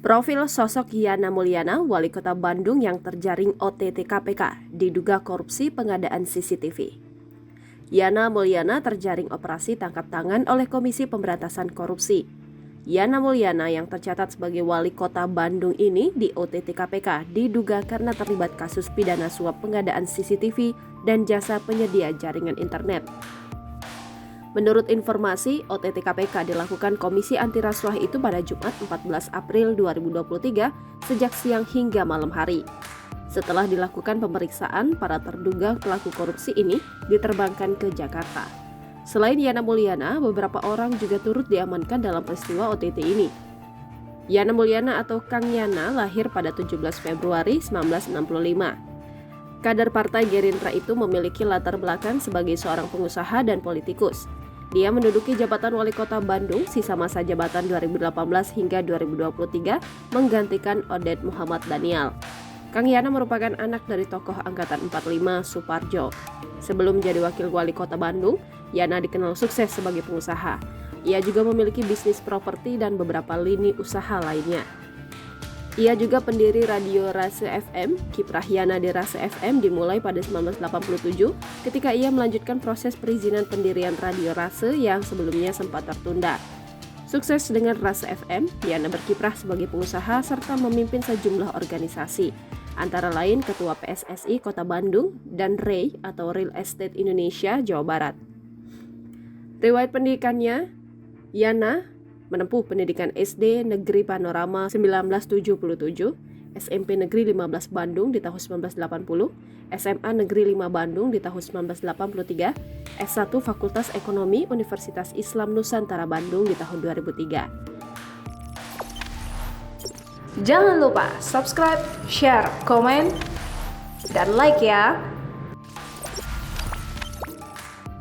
Profil sosok Yana Mulyana, wali kota Bandung yang terjaring OTT KPK, diduga korupsi pengadaan CCTV. Yana Mulyana terjaring operasi tangkap tangan oleh Komisi Pemberantasan Korupsi. Yana Mulyana yang tercatat sebagai wali kota Bandung ini di OTT KPK diduga karena terlibat kasus pidana suap pengadaan CCTV dan jasa penyedia jaringan internet. Menurut informasi, OTT KPK dilakukan Komisi Anti Rasuah itu pada Jumat 14 April 2023 sejak siang hingga malam hari. Setelah dilakukan pemeriksaan, para terduga pelaku korupsi ini diterbangkan ke Jakarta. Selain Yana Mulyana, beberapa orang juga turut diamankan dalam peristiwa OTT ini. Yana Mulyana atau Kang Yana lahir pada 17 Februari 1965. Kader Partai Gerindra itu memiliki latar belakang sebagai seorang pengusaha dan politikus. Dia menduduki jabatan wali kota Bandung sisa masa jabatan 2018 hingga 2023 menggantikan Odet Muhammad Daniel. Kang Yana merupakan anak dari tokoh angkatan 45 Suparjo. Sebelum menjadi wakil wali kota Bandung, Yana dikenal sukses sebagai pengusaha. Ia juga memiliki bisnis properti dan beberapa lini usaha lainnya. Ia juga pendiri Radio Rase FM. Kiprah Yana di Rase FM dimulai pada 1987 ketika ia melanjutkan proses perizinan pendirian Radio Rase yang sebelumnya sempat tertunda. Sukses dengan Rase FM, Yana berkiprah sebagai pengusaha serta memimpin sejumlah organisasi, antara lain Ketua PSSI Kota Bandung dan REI atau Real Estate Indonesia Jawa Barat. Riwayat pendidikannya, Yana menempuh pendidikan SD Negeri Panorama 1977, SMP Negeri 15 Bandung di tahun 1980, SMA Negeri 5 Bandung di tahun 1983, S1 Fakultas Ekonomi Universitas Islam Nusantara Bandung di tahun 2003. Jangan lupa subscribe, share, komen, dan like ya!